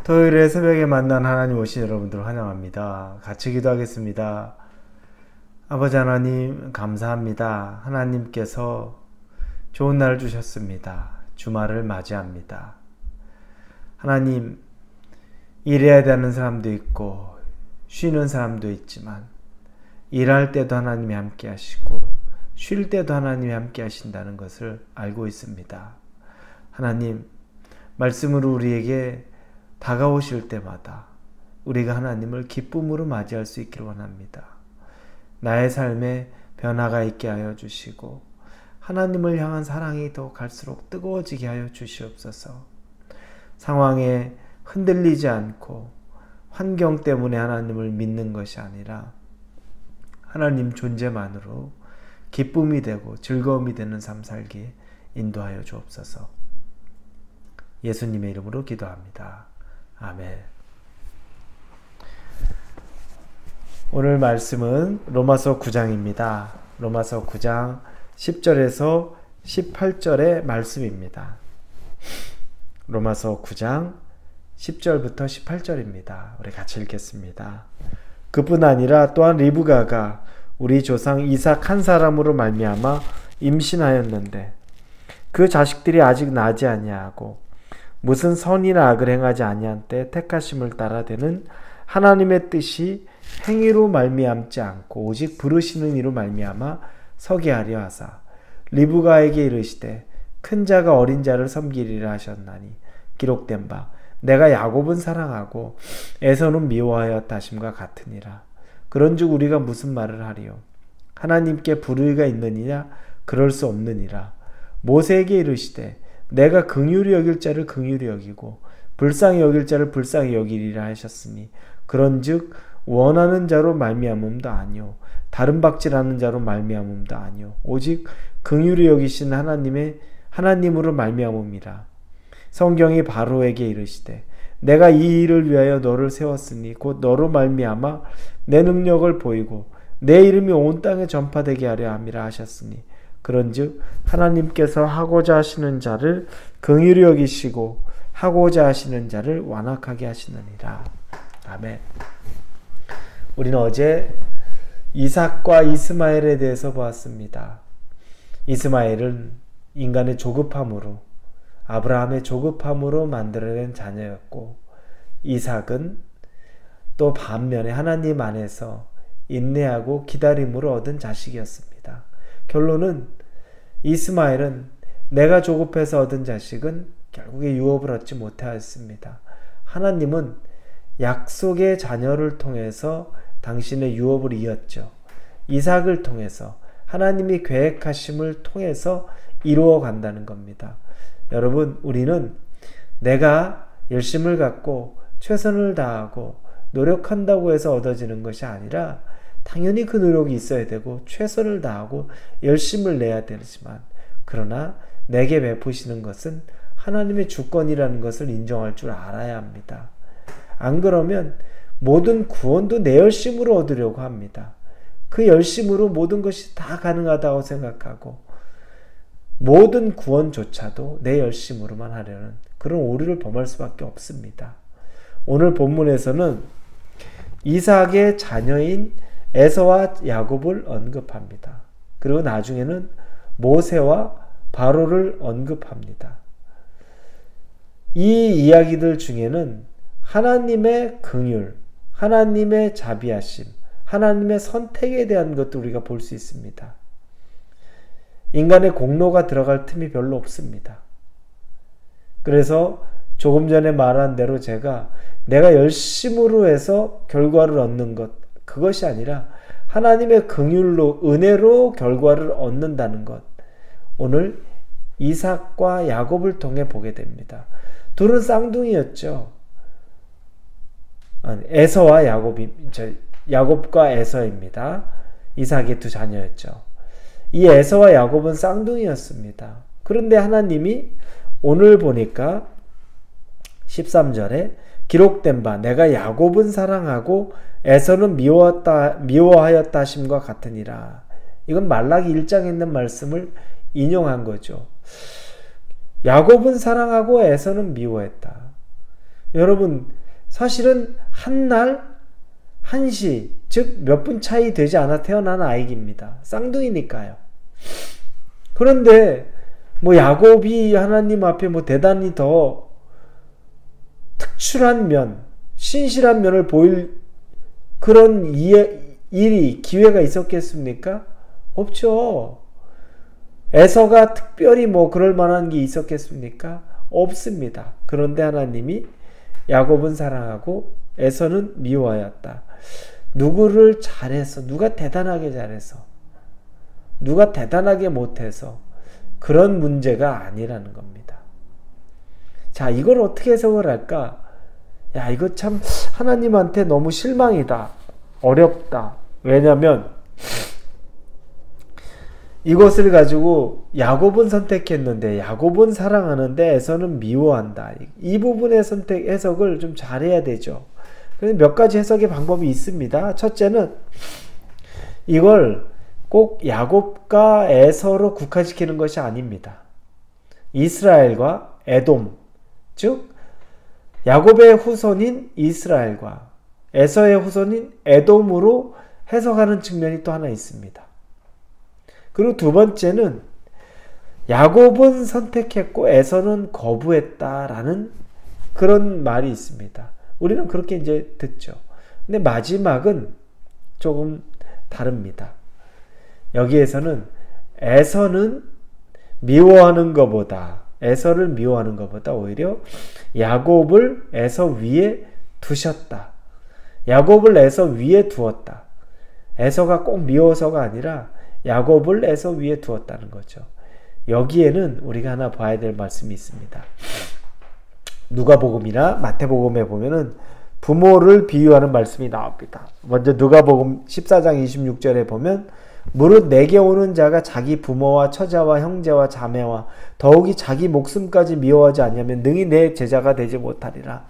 토요일에 새벽에 만난 하나님 오신 여러분들 환영합니다. 같이 기도하겠습니다. 아버지 하나님 감사합니다. 하나님께서 좋은 날을 주셨습니다. 주말을 맞이합니다. 하나님, 일해야 되는 사람도 있고 쉬는 사람도 있지만 일할 때도 하나님이 함께 하시고 쉴 때도 하나님이 함께 하신다는 것을 알고 있습니다. 하나님, 말씀으로 우리에게 다가오실 때마다 우리가 하나님을 기쁨으로 맞이할 수 있기를 원합니다. 나의 삶에 변화가 있게 하여 주시고 하나님을 향한 사랑이 더 갈수록 뜨거워지게 하여 주시옵소서. 상황에 흔들리지 않고 환경 때문에 하나님을 믿는 것이 아니라 하나님 존재만으로 기쁨이 되고 즐거움이 되는 삶 살기에 인도하여 주옵소서. 예수님의 이름으로 기도합니다. 아멘. 오늘 말씀은 로마서 9장입니다. 로마서 9장 10절에서 18절의 말씀입니다. 로마서 9장 10절부터 18절입니다. 우리 같이 읽겠습니다. 그뿐 아니라 또한 리브가가 우리 조상 이삭 한 사람으로 말미암아 임신하였는데 그 자식들이 아직 나지 아니하고 무슨 선이나 악을 행하지 아니한 때 택하심을 따라 되는 하나님의 뜻이 행위로 말미암지 않고 오직 부르시는 이로 말미암아 서게 하려 하사 리브가에게 이르시되 큰 자가 어린 자를 섬기리라 하셨나니 기록된 바 내가 야곱은 사랑하고 에서는 미워하였다 하심과 같으니라. 그런즉 우리가 무슨 말을 하리요? 하나님께 불의가 있느니냐? 그럴 수 없느니라. 모세에게 이르시되 내가 긍휼히 여길 자를 긍휼히 여기고 불쌍히 여길 자를 불쌍히 여기리라 하셨으니 그런즉 원하는 자로 말미암음도 아니요 다른 박질하는 자로 말미암음도 아니요 오직 긍휼히 여기신 하나님으로 말미암음이라. 성경이 바로에게 이르시되 내가 이 일을 위하여 너를 세웠으니 곧 너로 말미암아 내 능력을 보이고 내 이름이 온 땅에 전파되게 하려 함이라 하셨으니 그런즉 하나님께서 하고자 하시는 자를 긍휼히 여기시고 하고자 하시는 자를 완악하게 하시느니라. 아멘. 우리는 어제 이삭과 이스마엘에 대해서 보았습니다. 이스마엘은 인간의 조급함으로 아브라함의 조급함으로 만들어낸 자녀였고 이삭은 또 반면에 하나님 안에서 인내하고 기다림으로 얻은 자식이었습니다. 결론은 이스마엘은 내가 조급해서 얻은 자식은 결국에 유업을 얻지 못하였습니다. 하나님은 약속의 자녀를 통해서 당신의 유업을 이었죠. 이삭을 통해서 하나님이 계획하심을 통해서 이루어 간다는 겁니다. 여러분, 우리는 내가 열심을 갖고 최선을 다하고 노력한다고 해서 얻어지는 것이 아니라 당연히 그 노력이 있어야 되고 최선을 다하고 열심을 내야 되지만 그러나 내게 베푸시는 것은 하나님의 주권이라는 것을 인정할 줄 알아야 합니다. 안 그러면 모든 구원도 내 열심으로 얻으려고 합니다. 그 열심으로 모든 것이 다 가능하다고 생각하고 모든 구원조차도 내 열심으로만 하려는 그런 오류를 범할 수밖에 없습니다. 오늘 본문에서는 이삭의 자녀인 에서와 야곱을 언급합니다. 그리고 나중에는 모세와 바로를 언급합니다. 이 이야기들 중에는 하나님의 긍휼, 하나님의 자비하심, 하나님의 선택에 대한 것도 우리가 볼 수 있습니다. 인간의 공로가 들어갈 틈이 별로 없습니다. 그래서 조금 전에 말한 대로 내가 열심으로 해서 결과를 얻는 것, 그것이 아니라 하나님의 긍휼로 은혜로 결과를 얻는다는 것, 오늘 이삭과 야곱을 통해 보게 됩니다. 둘은 쌍둥이였죠. 에서와 야곱과 에서입니다. 이삭의 두 자녀였죠. 이 에서와 야곱은 쌍둥이였습니다. 그런데 하나님이 오늘 보니까 13절에 기록된 바 내가 야곱은 사랑하고 에서는 미워하였다 하심과 같으니라. 이건 말라기 1장에 있는 말씀을 인용한 거죠. 야곱은 사랑하고 에서는 미워했다. 여러분 사실은 한 날, 한시, 즉 몇 분 차이 되지 않아 태어난 아이입니다. 쌍둥이니까요. 그런데 뭐 야곱이 하나님 앞에 뭐 대단히 더 특출한 면, 신실한 면을 보일 그런 일이, 기회가 있었겠습니까? 없죠. 에서가 특별히 뭐 그럴 만한 게 있었겠습니까? 없습니다. 그런데 하나님이 야곱은 사랑하고 에서는 미워하였다. 누구를 잘해서, 누가 대단하게 잘해서, 누가 대단하게 못해서 그런 문제가 아니라는 겁니다. 자, 이걸 어떻게 해석을 할까? 야, 이거 참 하나님한테 너무 실망이다. 어렵다. 왜냐면 이것을 가지고 야곱은 선택했는데 야곱은 사랑하는데 에서는 미워한다. 이 부분의 해석을 좀 잘해야 되죠. 그래서 몇 가지 해석의 방법이 있습니다. 첫째는 이걸 꼭 야곱과 에서로 국한시키는 것이 아닙니다. 이스라엘과 에돔, 즉 야곱의 후손인 이스라엘과 에서의 후손인 에돔으로 해석하는 측면이 또 하나 있습니다. 그리고 두 번째는 야곱은 선택했고 에서는 거부했다라는 그런 말이 있습니다. 우리는 그렇게 이제 듣죠. 근데 마지막은 조금 다릅니다. 여기에서는 에서는 미워하는 것보다, 에서를 미워하는 것보다 오히려 야곱을 에서 위에 두셨다. 야곱을 에서 위에 두었다. 에서가 꼭 미워서가 아니라 야곱을 에서 위에 두었다는 거죠. 여기에는 우리가 하나 봐야 될 말씀이 있습니다. 누가복음이나 마태복음에 보면은 부모를 비유하는 말씀이 나옵니다. 먼저 누가복음 14장 26절에 보면 무릇 내게 오는 자가 자기 부모와 처자와 형제와 자매와 더욱이 자기 목숨까지 미워하지 않으면 능히 내 제자가 되지 못하리라.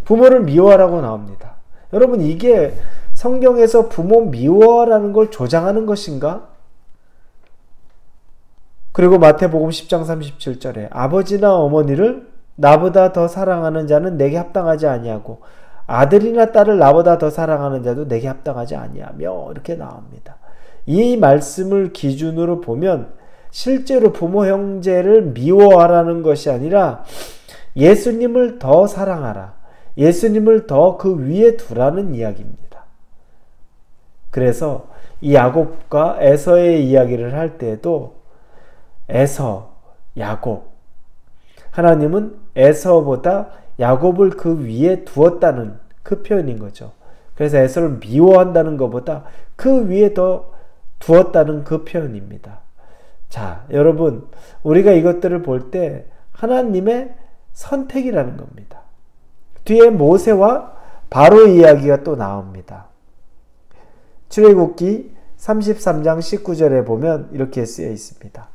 부모를 미워하라고 나옵니다. 여러분, 이게 성경에서 부모 미워라는 걸 조장하는 것인가? 그리고 마태복음 10장 37절에 아버지나 어머니를 나보다 더 사랑하는 자는 내게 합당하지 아니하고 아들이나 딸을 나보다 더 사랑하는 자도 내게 합당하지 아니하며 이렇게 나옵니다. 이 말씀을 기준으로 보면 실제로 부모 형제를 미워하라는 것이 아니라 예수님을 더 사랑하라, 예수님을 더 그 위에 두라는 이야기입니다. 그래서 이 야곱과 에서의 이야기를 할 때에도 에서, 야곱, 하나님은 에서보다 야곱을 그 위에 두었다는 그 표현인 거죠. 그래서 에서를 미워한다는 것보다 그 위에 더 두었다는 그 표현입니다. 자, 여러분, 우리가 이것들을 볼 때 하나님의 선택이라는 겁니다. 뒤에 모세와 바로의 이야기가 또 나옵니다. 출애굽기 33장 19절에 보면 이렇게 쓰여 있습니다.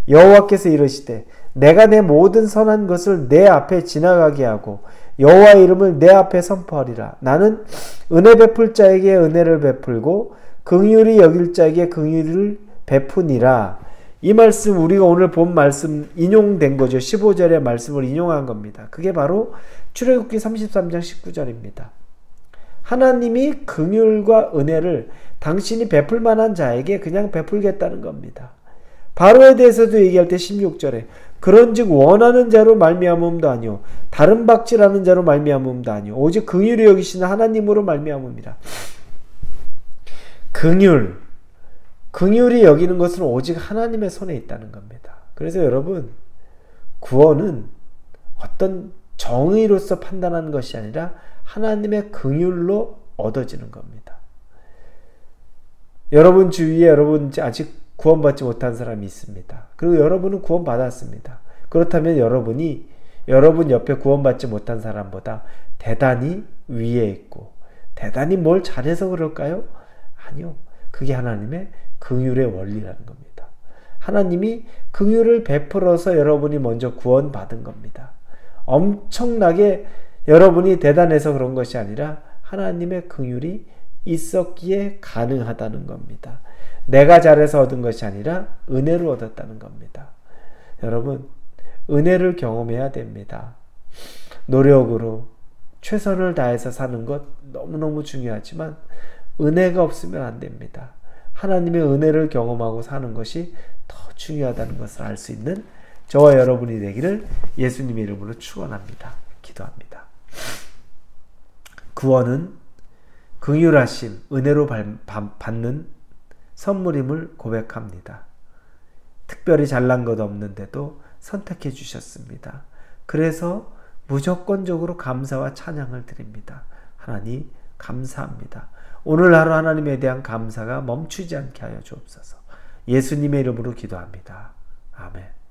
여호와께서 이르시되 내가 내 모든 선한 것을 내 앞에 지나가게 하고 여호와의 이름을 내 앞에 선포하리라. 나는 은혜 베풀 자에게 은혜를 베풀고 긍휼히 여길 자에게 긍휼을 베푸니라. 이 말씀, 우리가 오늘 본 말씀 인용된 거죠. 15절의 말씀을 인용한 겁니다. 그게 바로 출애굽기 33장 19절입니다. 하나님이 긍휼과 은혜를 당신이 베풀 만한 자에게 그냥 베풀겠다는 겁니다. 바로에 대해서도 얘기할 때 16절에 그런즉 원하는 자로 말미암음도 아니요 다른 박질하는 자로 말미암음도 아니요 오직 긍휼히 여기시는 하나님으로 말미암음이라. 긍휼히 여기는 것은 오직 하나님의 손에 있다는 겁니다. 그래서 여러분, 구원은 어떤 정의로서 판단하는 것이 아니라 하나님의 긍휼로 얻어지는 겁니다. 여러분 주위에 여러분 아직 구원받지 못한 사람이 있습니다. 그리고 여러분은 구원받았습니다. 그렇다면 여러분 옆에 구원받지 못한 사람보다 대단히 위에 있고 대단히 뭘 잘해서 그럴까요? 아니요. 그게 하나님의 긍휼의 원리라는 겁니다. 하나님이 긍휼을 베풀어서 여러분이 먼저 구원받은 겁니다. 엄청나게 여러분이 대단해서 그런 것이 아니라 하나님의 긍휼이 있었기에 가능하다는 겁니다. 내가 잘해서 얻은 것이 아니라 은혜로 얻었다는 겁니다. 여러분, 은혜를 경험해야 됩니다. 노력으로, 최선을 다해서 사는 것 너무너무 중요하지만 은혜가 없으면 안 됩니다. 하나님의 은혜를 경험하고 사는 것이 더 중요하다는 것을 알 수 있는 저와 여러분이 되기를 예수님의 이름으로 축원합니다. 기도합니다. 구원은 긍휼하심, 은혜로 받는 선물임을 고백합니다. 특별히 잘난 것 없는데도 선택해 주셨습니다. 그래서 무조건적으로 감사와 찬양을 드립니다. 하나님 감사합니다. 오늘 하루 하나님에 대한 감사가 멈추지 않게 하여 주옵소서. 예수님의 이름으로 기도합니다. 아멘.